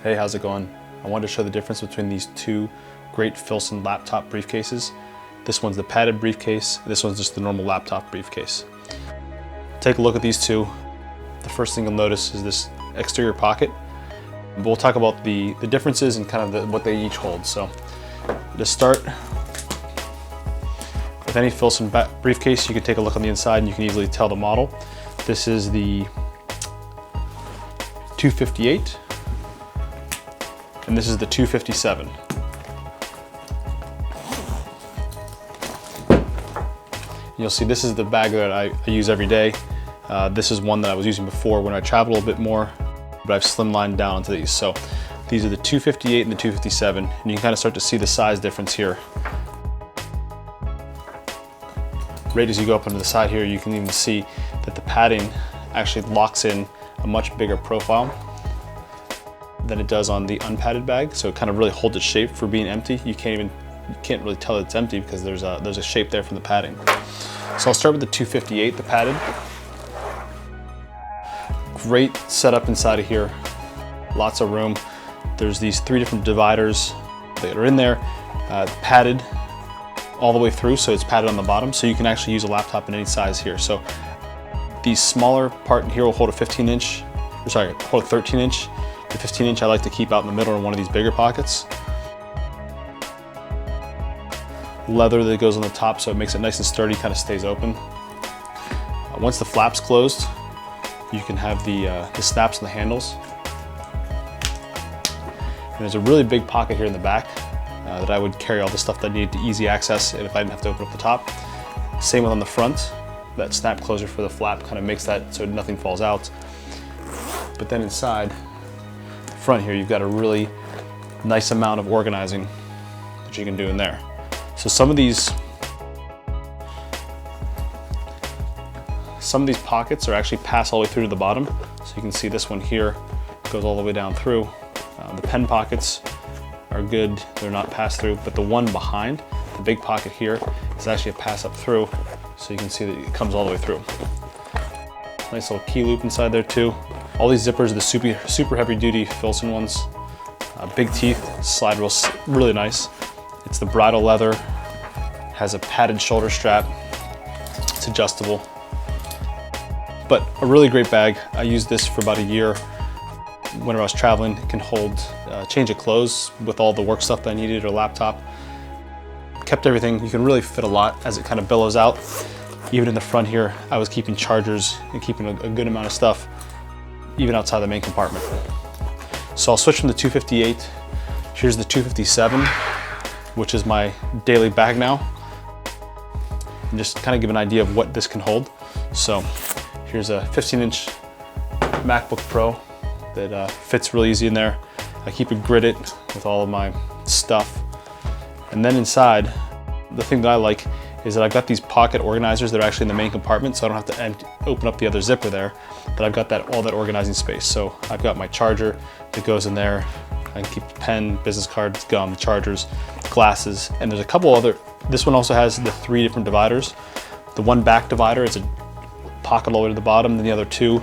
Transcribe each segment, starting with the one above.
Hey, how's it going? I wanted to show the difference between these two great Filson laptop briefcases. This one's the padded briefcase, this one's just the normal laptop briefcase. Take a look at these two. The first thing you'll notice is this exterior pocket. We'll talk about the differences and kind of what they each hold. So to start, with any Filson briefcase, you can take a look on the inside and you can easily tell the model. This is the 258. And this is the 257. You'll see this is the bag that I use every day. This is one that I was using before when I travel a little bit more, but I've slimlined down into these. So these are the 258 and the 257, and you can kind of start to see the size difference here. Right as you go up onto the side here, you can even see that the padding actually locks in a much bigger profile than it does on the unpadded bag, so it kind of really holds its shape for being empty. You can't really tell it's empty because there's a shape there from the padding. So I'll start with the 258, the padded. Great setup inside of here, lots of room. There's these three different dividers that are in there, padded all the way through, so it's padded on the bottom, so you can actually use a laptop in any size here. So the smaller part in here will hold a 13-inch. The 15-inch I like to keep out in the middle in one of these bigger pockets. Leather that goes on the top, so it makes it nice and sturdy, kind of stays open. Once the flap's closed, you can have the snaps on the handles. And there's a really big pocket here in the back that I would carry all the stuff that I need to easy access if I didn't have to open up the top. Same one on the front. That snap closure for the flap kind of makes that so nothing falls out. But then inside, front here, you've got a really nice amount of organizing that you can do in there. So some of these pockets are actually pass all the way through to the bottom. So you can see this one here goes all the way down through. The pen pockets are good, they're not pass through, but the one behind, the big pocket here, is actually a pass up through. So you can see that it comes all the way through. Nice little key loop inside there too. All these zippers are the super heavy duty Filson ones. Big teeth, slide really nice. It's the bridle leather, has a padded shoulder strap. It's adjustable. But a really great bag. I used this for about a year. Whenever I was traveling, it can hold a change of clothes with all the work stuff that I needed, or laptop. Kept everything. You can really fit a lot as it kind of billows out. Even in the front here, I was keeping chargers and keeping a good amount of stuff, even outside the main compartment. So I'll switch from the 258. Here's the 257, which is my daily bag now. And just kind of give an idea of what this can hold. So here's a 15-inch MacBook Pro that fits really easy in there. I keep it gridded with all of my stuff. And then inside, the thing that I like is that I've got these pocket organizers that are actually in the main compartment, so I don't have to open up the other zipper there, but I've got all that organizing space. So I've got my charger that goes in there. I can keep the pen, business cards, gum, chargers, glasses, and there's a couple other. This one also has the three different dividers. The one back divider is a pocket all the way to the bottom, and the other two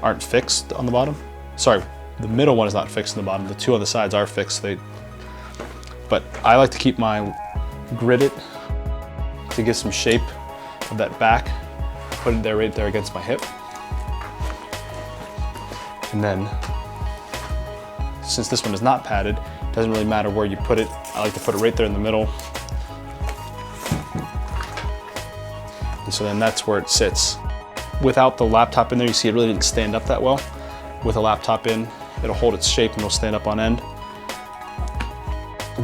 aren't fixed on the bottom. Sorry, the middle one is not fixed on the bottom. The two on the sides are fixed. But I like to keep my gridded to get some shape of that back. Put it there, right there against my hip. And then, since this one is not padded, it doesn't really matter where you put it. I like to put it right there in the middle. And so then that's where it sits. Without the laptop in there, you see it really didn't stand up that well. With a laptop in, it'll hold its shape and it'll stand up on end.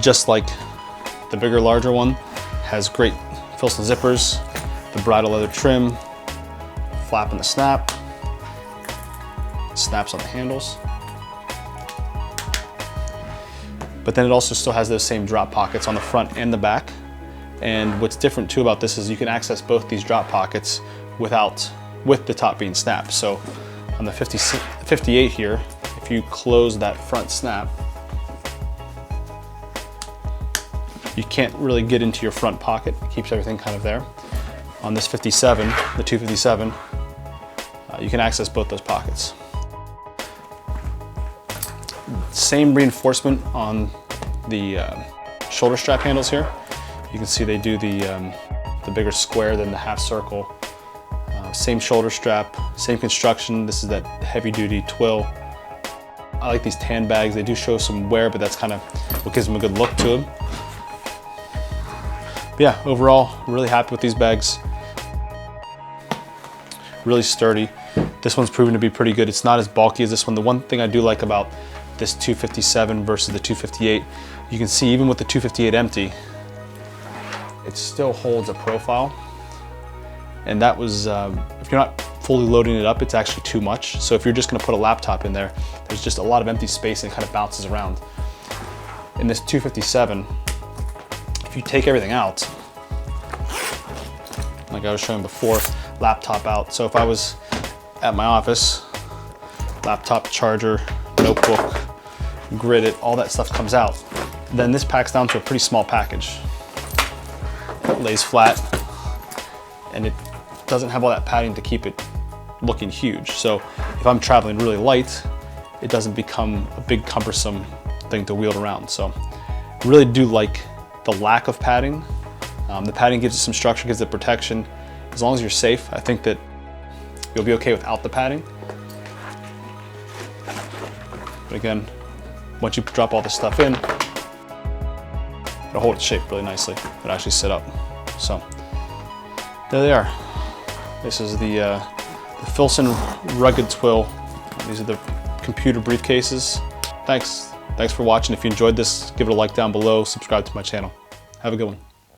Just like the bigger, larger one, has great Filson zippers, the bridle leather trim, flap and the snap, snaps on the handles. But then it also still has those same drop pockets on the front and the back. And what's different too about this is you can access both these drop pockets with the top being snapped. So on the 58 here, if you close that front snap, you can't really get into your front pocket. It keeps everything kind of there. On this 57, the 257, you can access both those pockets. Same reinforcement on the shoulder strap handles here. You can see they do the bigger square than the half circle. Same shoulder strap, same construction. This is that heavy duty Twill. I like these tan bags. They do show some wear, but that's kind of what gives them a good look to them. But yeah, overall, I'm really happy with these bags. Really sturdy. This one's proven to be pretty good. It's not as bulky as this one. The one thing I do like about this 257 versus the 258, you can see even with the 258 empty, it still holds a profile. And that was, if you're not fully loading it up, it's actually too much. So if you're just gonna put a laptop in there, there's just a lot of empty space and it kind of bounces around. In this 257, if you take everything out, like I was showing before, laptop out. So if I was at my office, laptop, charger, notebook, grid it, all that stuff comes out. Then this packs down to a pretty small package. It lays flat and it doesn't have all that padding to keep it looking huge. So if I'm traveling really light, it doesn't become a big cumbersome thing to wheel around. So I really do like the lack of padding. The padding gives it some structure, gives it protection. As long as you're safe, I think that you'll be okay without the padding. But again, once you drop all this stuff in, it'll hold its shape really nicely. It'll actually sit up. So there they are. This is the Filson Rugged Twill. These are the computer briefcases. Thanks for watching. If you enjoyed this, give it a like down below, subscribe to my channel. Have a good one.